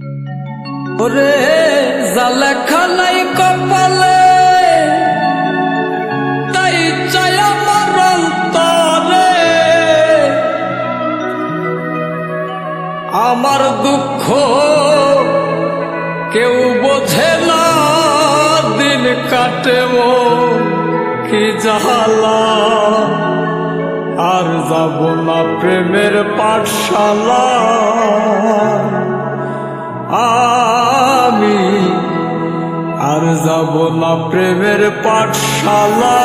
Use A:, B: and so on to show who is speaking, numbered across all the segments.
A: ওরে জালেখা নাই কপালে তাই চাই আমার অন্তরে আমার দুঃখ কেউ বোঝে না দিন কাটে কি জাহালা আর যাব না প্রেমের পাঠশালা আমি আর যাব না প্রেমের পাঠশালা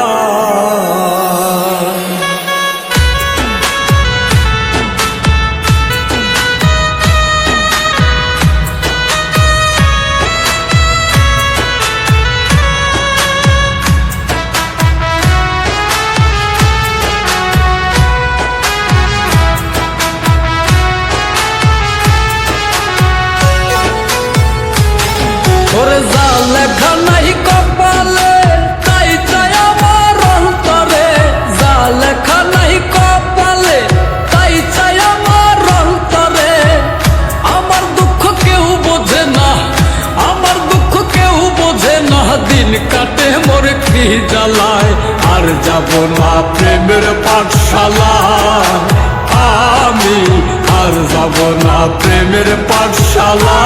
A: ওরে জালেখা নাই কপালে তাই চাই আমার অন্তরে জালেখা নাই কপালে তাই চাই আমার অন্তরে আমার দুঃখ কেউ বোঝে না আমার দুঃখ কেউ বোঝে না দিন কাটে মোর কি জ্বালায় আর যাব না প্রেমের পাঠশালা আমি আর যাব না প্রেমের পাঠশালা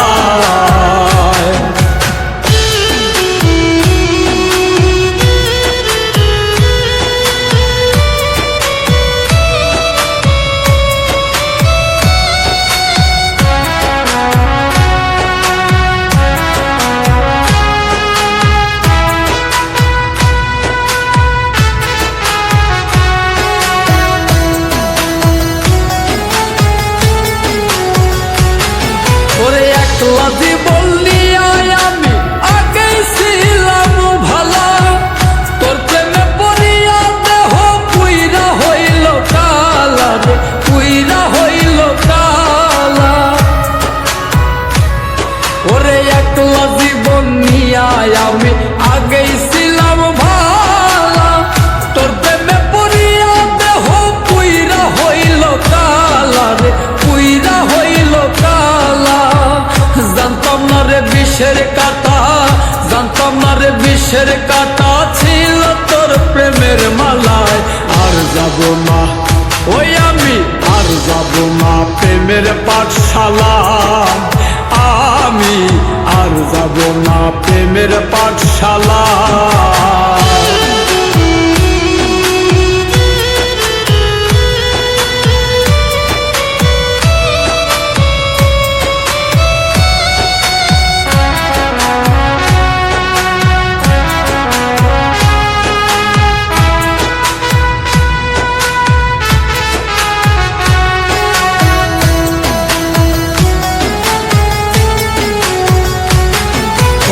A: জীবন নিয়ে আমি আগে ছিলাম ভালা তোর প্রেমে পড়িয়া দেহ পুইরা হইল কালা রে পুইরা হইল কালা ওরে একলা জীবন নিয়ে আমি আগে ছিলাম ভালা তোর প্রেমে পড়িয়া দেহ পুইরা হইল কালা রে পুইরা হইল কালা জানতাম না রে বিষের কাঁটা জানতাম না রে বিষের কাঁটা ছিল তোর প্রেমের মালায় আর যাব না ওই আমি আর যাব না প্রেমের পাঠশালা আমি আর যাব না প্রেমের পাঠশালা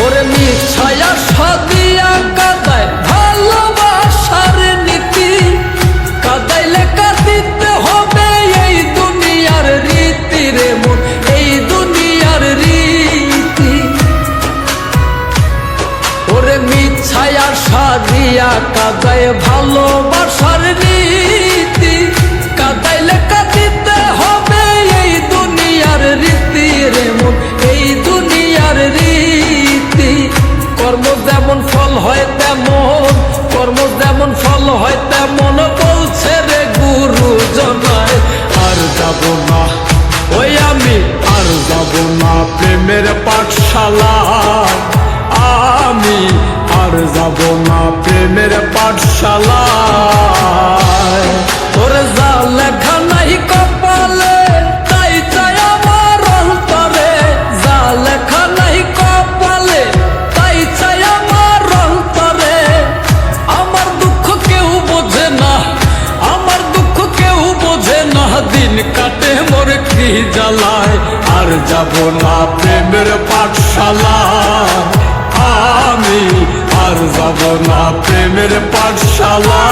A: ওরে মিছায়া সাদিয়া কাদায় ভালোবাসার নীতি কাদাইলে কাঁদিতে হবে এই দুনিয়ার রীতি রে মন এই দুনিয়ার রীতি ওরে মিছায়া সাদিয়া কাদায় ভালোবাসার নীতি কাদাইলে কাঁদিতে হবে এই দুনিয়ার রীতি রে মন এই দুনিয়ার রীতি কর্ম যেমন ফল হয় তেমন কর্ম যেমন ফল হয় তেমন বলছে রে গুরু জনায় আর যাব না ওই আমি আর যাব না প্রেমের পাঠশালা আমি আর যাব না প্রেমের পাঠশালা তোর জালেখা নাই কপালে তাই চাই আমার অন্তরে জালেখা নাই কপালে তাই চাই আমার অন্তরে আমার দুঃখ কেউ বোঝে না আমার দুঃখ কেউ বোঝে না দিন কাটে মোর কি জ্বালায় আর যাব না প্রেমের পাঠশালা আমি আর যাব না প্রেমের পাঠশালা